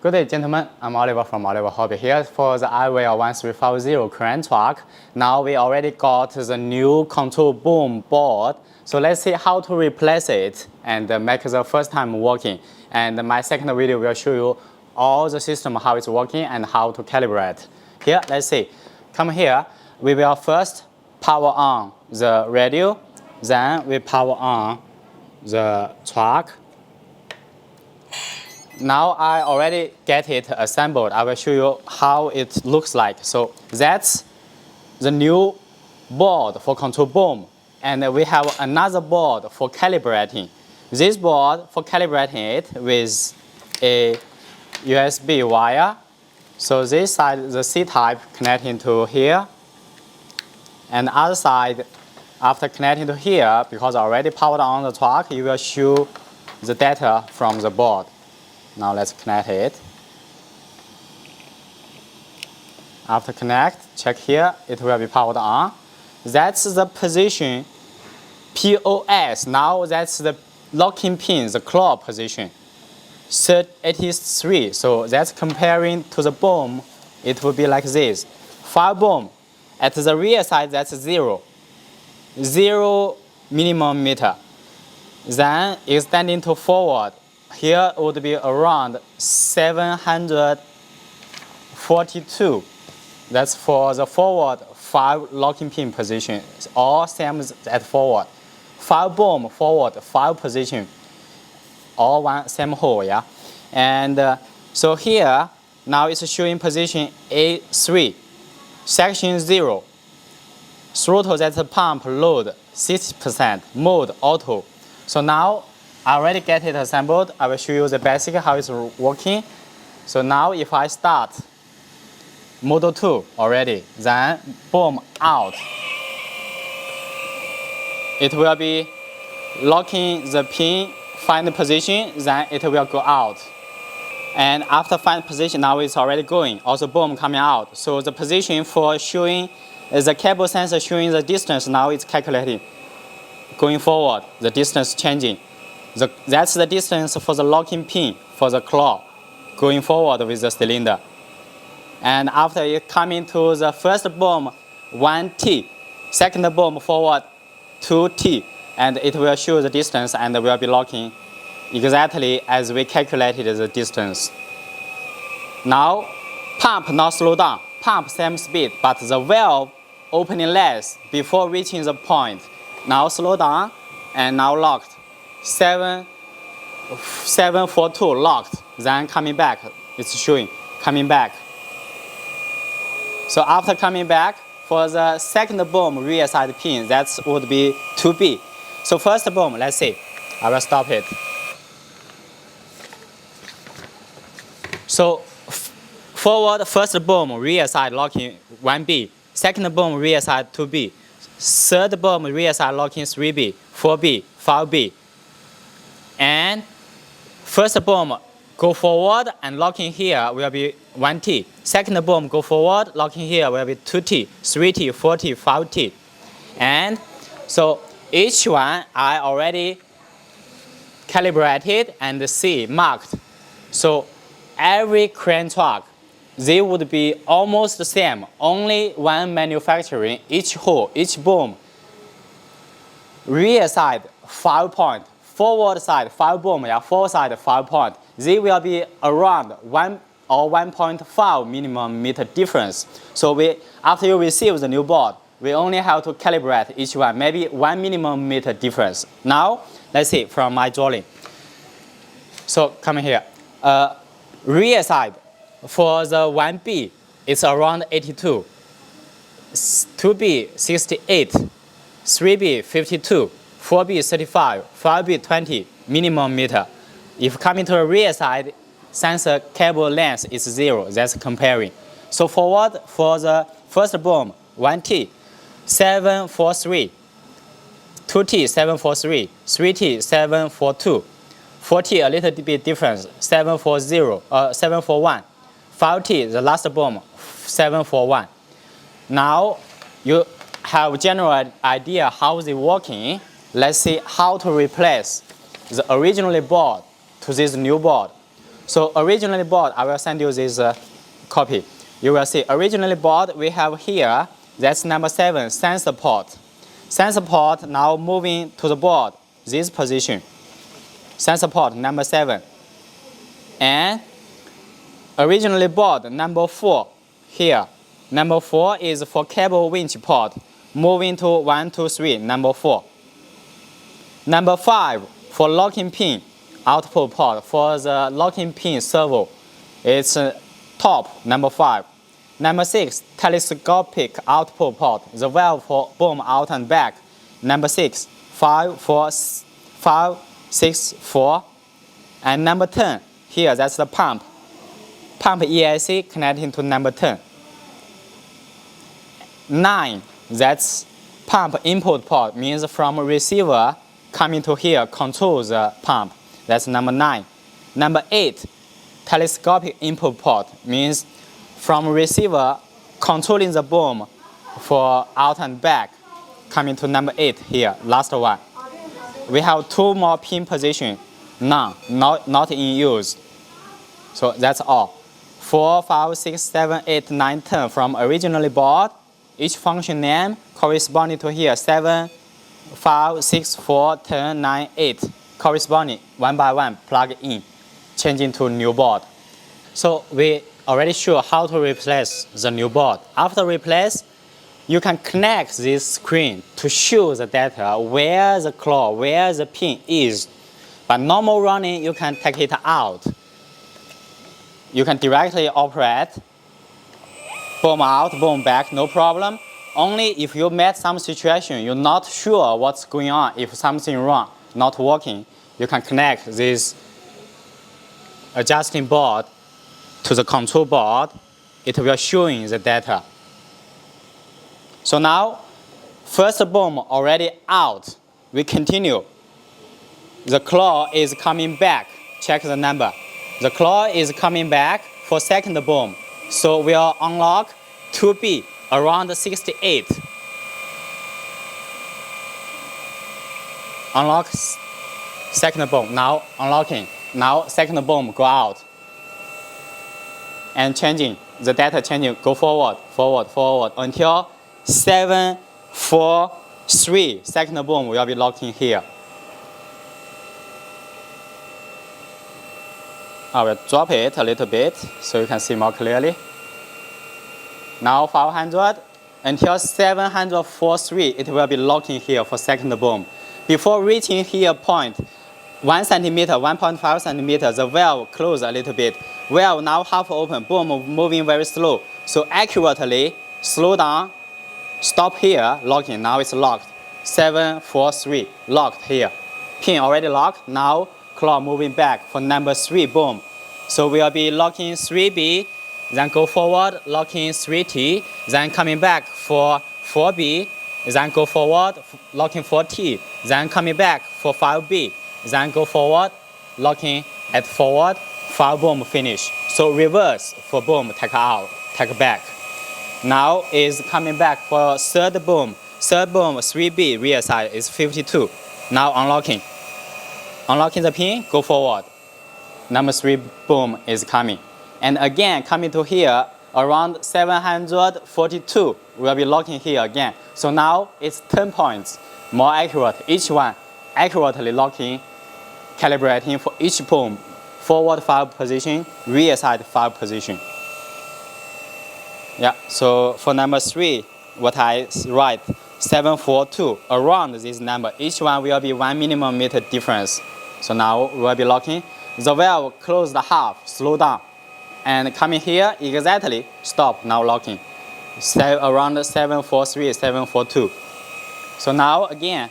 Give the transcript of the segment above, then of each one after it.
Good day, gentlemen. I'm Oliver from Oliver Hobby here for the iWare 1350 crane truck. Now we already got the new control boom board. So let's see how to replace it and make the first time working. And my second video will show you all the system, how it's working and how to calibrate. Here, let's see. Come here. We will first power on the radio. Then we power on the truck. Now I already get it assembled. I will show you how it looks like. So that's the new board for control boom. And we have another board for calibrating. This board for calibrating it with a USB wire. So this side, the C-type connecting to here. And the other side, after connecting to here, because already powered on the truck, you will show the data from the board. Now let's connect it. After connect, check here, it will be powered on. That's the position POS. Now that's the locking pin, the claw position. 83. So that's comparing to the boom, it will be like this. Fire boom. At the rear side, that's 0. 0 minimum meter. Then extending to forward. Here would be around 742. That's for the forward 5 locking pin position. All same at forward. 5 boom forward 5 position. All one same hole, yeah. And so here now it's showing position A3, section 0. Throttle, that's pump load 60%, mode auto. So now I already get it assembled. I will show you the basic how it's working. So now if I start Model 2 already, then boom out. It will be locking the pin, find the position, then it will go out. And after find position, now it's already going. Also boom coming out. So the position for showing the cable sensor showing the distance, now it's calculating. Going forward, the distance changing. That's the distance for the locking pin for the claw going forward with the cylinder. And after it coming to the first boom 1T, second boom forward 2T, and it will show the distance and will be locking exactly as we calculated the distance. Now pump not slow down, pump same speed, but the valve opening less before reaching the point. Now slow down and now locked. 742 locked, then coming back, it's showing, coming back. So after coming back, for the second boom rear side pin, that would be 2B. So first boom, let's see, I will stop it. So forward first boom rear side locking 1B, second boom rear side 2B, third boom rear side locking 3B, 4B, 5B. And first boom go forward and locking here will be 1T. Second boom go forward, locking here will be 2T, 3T, 4T, 5T. And so each one I already calibrated and see marked. So every crane truck, they would be almost the same, only one manufacturing, each hole, each boom. Rear side 5 point. Forward side 5 boom, yeah, forward side 5 point. They will be around 1 or 1.5 minimum meter difference. So after you receive the new board, we only have to calibrate each one, maybe 1 minimum meter difference. Now, let's see from my drawing. So come here. Rear side for the 1B, it's around 82. 2B 68, 3B 52. 4B 35, 5B 20 minimum meter. If coming to the rear side, sensor cable length is 0, that's comparing. So forward for the first boom, 1T, 743, 2T 743, 3T 742, 4T a little bit difference, 741, 5T the last boom, 741. Now you have general idea how they working. Let's see how to replace the original board to this new board. So originally board, I will send you this copy. You will see originally board we have here, that's number 7, sensor port. Sensor port now moving to the board, this position. Sensor port number 7. And originally board number 4 here. Number 4 is for cable winch port, moving to 1, 2, 3, number 4. Number 5 for locking pin output port for the locking pin servo. It's top, number 5. Number 6, telescopic output port, the valve for boom out and back. Number 6, 5, 4, 5, 6, 4. And number 10, here that's the pump. Pump EIC connecting to number 10. 9, that's pump input port, means from receiver coming to here, control the pump. That's number 9. Number 8, telescopic input port, means from receiver controlling the boom for out and back, coming to number 8 here, last one. We have 2 more pin position, none, not in use. So that's all. 4, 5, 6, 7, 8, 9, 10 from originally board. Each function name corresponding to here 7, 5, 6, 4, 10, 9, 8. Corresponding one by one plug in, changing to new board. So we already show how to replace the new board. After replace, you can connect this screen to show the data where the claw, where the pin is. But normal running, you can take it out. You can directly operate, boom out, boom back, no problem. Only if you met some situation, you're not sure what's going on, if something wrong, not working, you can connect this adjusting board to the control board. It will show you the data. So now, first boom already out. We continue. The claw is coming back. Check the number. The claw is coming back for second boom. So we'll unlock 2B around 68. Unlock second boom. Now unlocking. Now second boom go out. And changing. The data changing. Go forward, forward, forward until 7, 4, 3. Second boom will be locking here. I will drop it a little bit so you can see more clearly. Now 500 until 743, it will be locking here for second boom. Before reaching here point, 1 centimeter, 1.5 centimeter, the valve close a little bit. Valve now half open, boom moving very slow. So accurately slow down, stop here, locking. Now it's locked. 743, locked here. Pin already locked. Now claw moving back for number 3 boom. So we'll be locking 3B, then go forward, locking 3T, then coming back for 4B, then go forward, locking 4T, then coming back for 5B, then go forward, locking at forward, 5 boom finish. So reverse for boom, take out, take back. Now is coming back for third boom. Third boom, 3B, rear side is 52. Now unlocking. Unlocking the pin, go forward. Number 3 boom is coming. And again, coming to here, around 742, we'll be locking here again. So now it's 10 points, more accurate. Each one accurately locking, calibrating for each boom. Forward 5 position, rear side 5 position. Yeah, so for number 3, what I write, 742, around this number, each one will be 1 minimum meter difference. So now we'll be locking. The valve close the half, slow down. And coming here, exactly, stop, now locking. Around 743, 742. So now again,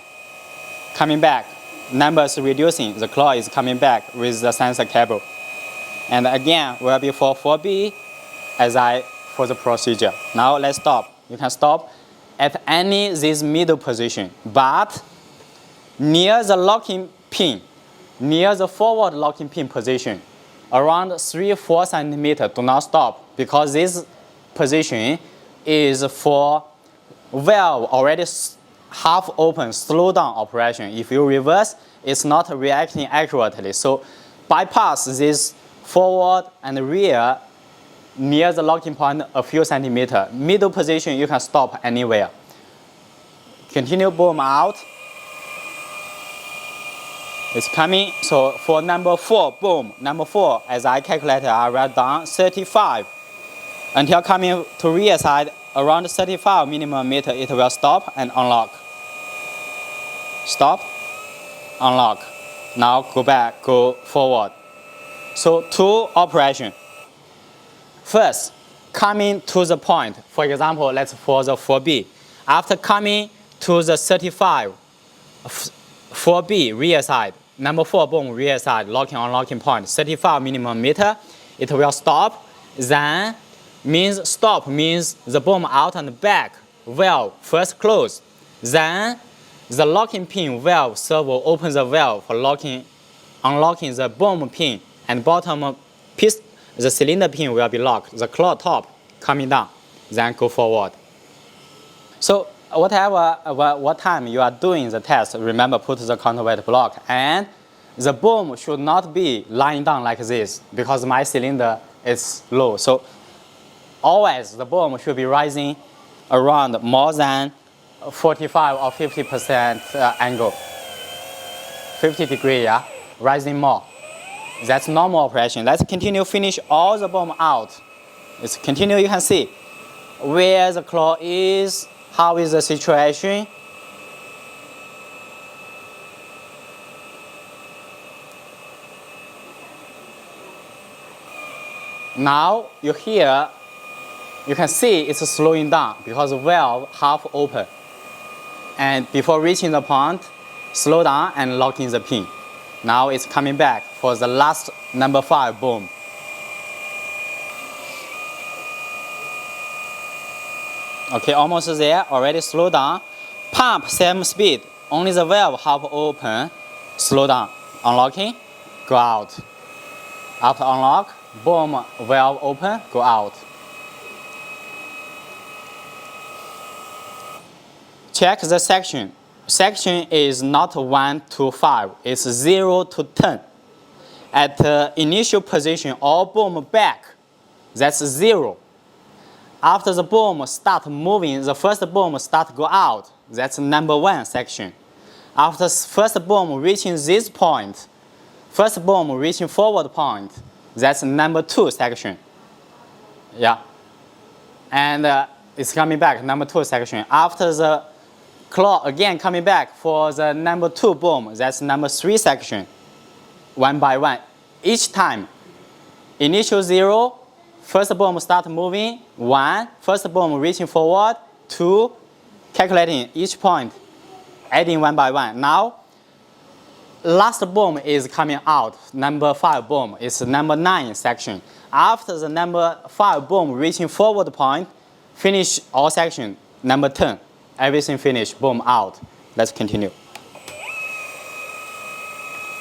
coming back, numbers reducing, the claw is coming back with the sensor cable. And again, will be for 4B as for the procedure. Now let's stop. You can stop at any this middle position, but near the locking pin, near the forward locking pin position, around 3-4 centimeters, do not stop, because this position is for valve already half open, slow down operation. If you reverse, it's not reacting accurately. So bypass this forward and rear near the locking point a few centimeters. Middle position, you can stop anywhere. Continue boom out. It's coming. So for number 4, boom. Number 4, as I calculated, I write down 35. Until coming to rear side, around 35 minimum meter, it will stop and unlock. Stop, unlock. Now go back, go forward. So 2 operations. First, coming to the point. For example, let's for the 4B. After coming to the 35, 4B rear side, number 4 boom rear side, locking unlocking point, 35 minimum meter, it will stop. Then stop means the boom out and back valve first close. Then the locking pin valve servo opens the valve for locking, unlocking the boom pin, and bottom piece, the cylinder pin will be locked. The claw top coming down, then go forward. So whatever what time you are doing the test, remember put the counterweight block, and the boom should not be lying down like this because my cylinder is low. So always the boom should be rising around more than 45 or 50% angle. 50 degree, yeah, rising more. That's normal operation. Let's continue finish all the boom out. Let's continue, you can see where the claw is, how is the situation. Now you hear, you can see it's slowing down because the valve half open. And before reaching the point, slow down and lock in the pin. Now it's coming back for the last number 5 boom. Okay, almost there, already slow down. Pump, same speed, only the valve half open, slow down. Unlocking, go out. After unlock, boom, valve open, go out. Check the section. Section is not 1 to 5, it's 0 to 10. At the initial position, all boom back, that's 0. After the boom start moving, the first boom start go out, that's number 1 section. After first boom reaching this point, first boom reaching forward point, that's number 2 section. Yeah. And it's coming back, number 2 section. After the claw again coming back for the number 2 boom, that's number 3 section. 1 by 1. Each time, initial 0, first boom start moving, 1, first boom reaching forward, 2, calculating each point, adding 1 by 1. Now, last boom is coming out, number 5 boom, it's number 9 section. After the number 5 boom reaching forward point, finish all section, number 10. Everything finished, boom out. Let's continue.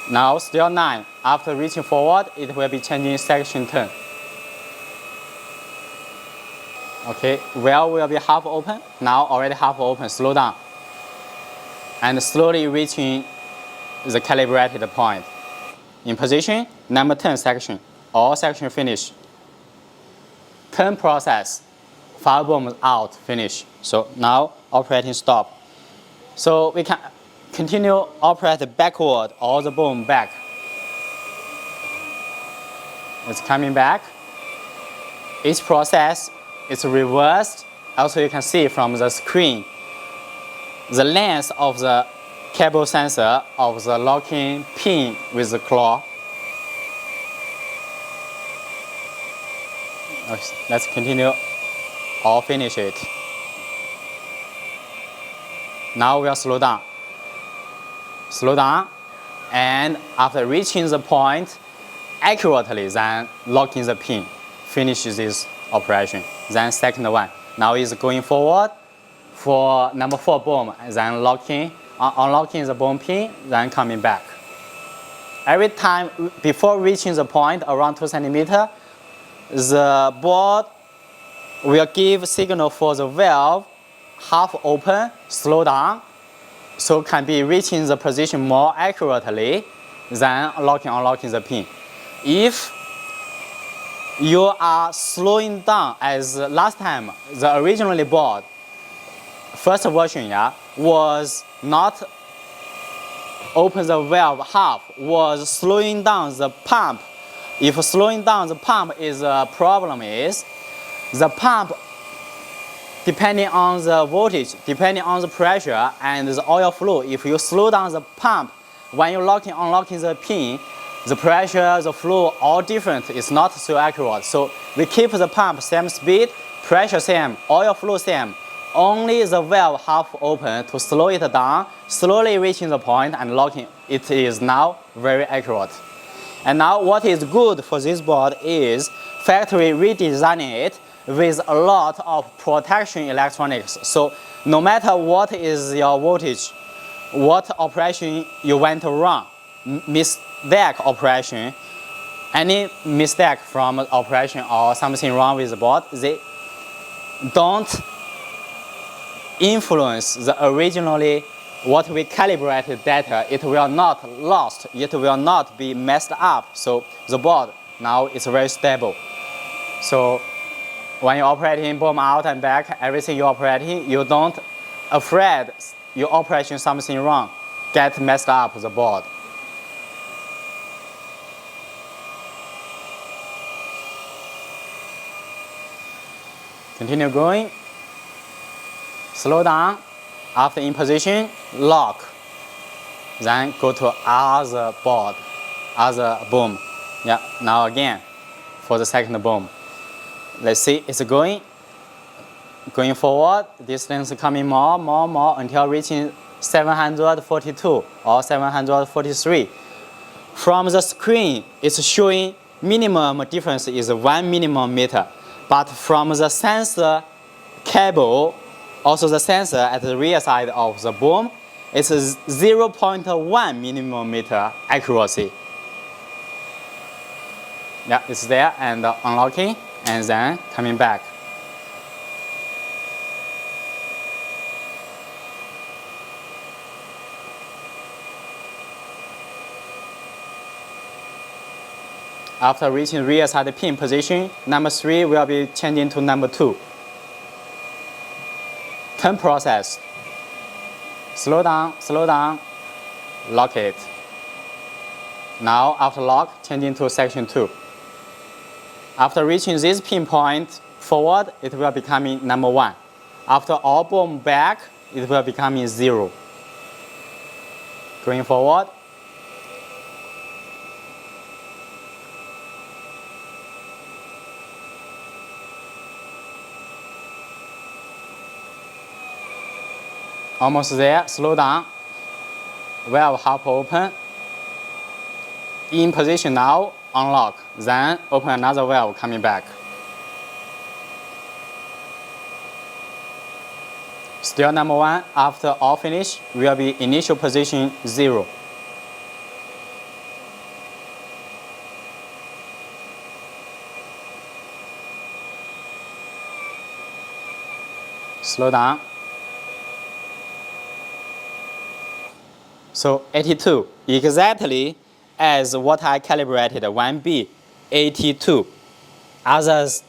Now still 9. After reaching forward, it will be changing section 10. Okay, valve will be half open. Now already half open, slow down. And slowly reaching the calibrated point. In position, number 10 section. All section finish. 10 process. 5 booms out, finish. So now operating stop. So we can continue operate backward, all the boom back. It's coming back. Each process is reversed. Also you can see from the screen the length of the cable sensor of the locking pin with the claw. Let's continue or finish it. Now we'll slow down. Slow down, and after reaching the point accurately, then locking the pin. Finish this operation. Then second one. Now is going forward for number 4 boom, then locking, unlocking the boom pin, then coming back. Every time before reaching the point around 2 centimeters, the board will give signal for the valve half open, slow down, so can be reaching the position more accurately than locking, unlocking the pin. If you are slowing down as last time the originally board first version was not open the valve half, was slowing down the pump. If slowing down the pump is a problem, is the pump depending on the voltage, depending on the pressure and the oil flow. If you slow down the pump when you're unlocking the pin, the pressure, the flow, all different. It's not so accurate. So we keep the pump same speed, pressure same, oil flow same. Only the valve half open to slow it down, slowly reaching the point and locking. It is now very accurate. And now what is good for this board is factory redesigning it with a lot of protection electronics. So no matter what is your voltage, what operation you went wrong, mistake operation, any mistake from operation or something wrong with the board, they don't influence the originally what we calibrated data. It will not lost, it will not be messed up. So the board now is very stable. So when you're operating boom out and back, everything you're operating, you don't afraid you're operating something wrong, get messed up the board. Continue going. Slow down. After in position, lock. Then go to other board, other boom. Yeah, now again for the second boom. Let's see, it's going forward, distance coming more until reaching 742 or 743. From the screen, it's showing minimum difference is 1 minimum meter. But from the sensor cable, also the sensor at the rear side of the boom, it's 0.1 minimum meter accuracy. Yeah, it's there and unlocking and then coming back. After reaching rear side pin position, number 3 will be changing to number 2. Turn process. Slow down, lock it. Now after lock, changing to section 2. After reaching this pinpoint forward, it will becoming number 1. After all boom back, it will becoming 0. Going forward. Almost there, slow down. Valve half open. In position now, unlock. Then open another valve coming back. Still number 1, after all finish, will be initial position 0. Slow down. So 82, exactly as what I calibrated 1B, 82. Others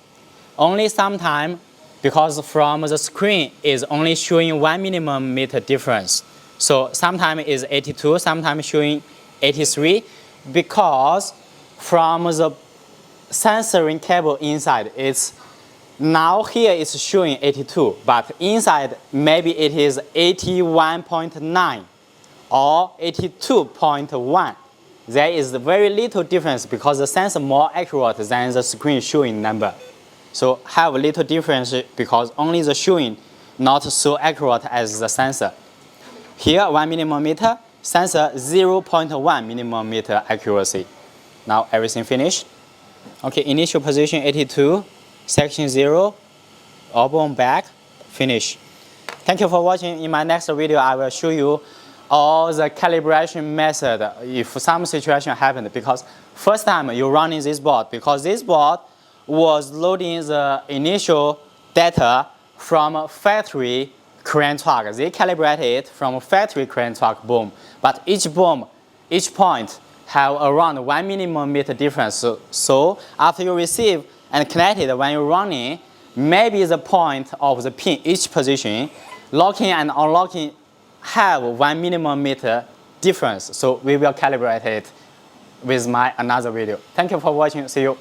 only sometime because from the screen is only showing 1 minimum meter difference. So sometimes is 82, sometimes showing 83 because from the sensoring cable inside it's now here it's showing 82, but inside maybe it is 81.9. or 82.1. There is very little difference because the sensor more accurate than the screen showing number. So have a little difference because only the showing not so accurate as the sensor. Here 1 minimum meter, sensor 0.1 minimum meter accuracy. Now everything finished. Okay, initial position 82, section 0, all boom back, finish. Thank you for watching. In my next video, I will show you all the calibration method if some situation happened, because first time you running this board, because this board was loading the initial data from factory crane truck. They calibrated it from factory crane truck boom, but each boom, each point have around 1 minimum meter difference. So after you receive and connected when you're running, maybe the point of the pin each position, locking and unlocking have 1 minimum meter difference. So we will calibrate it with my another video. Thank you for watching. See you.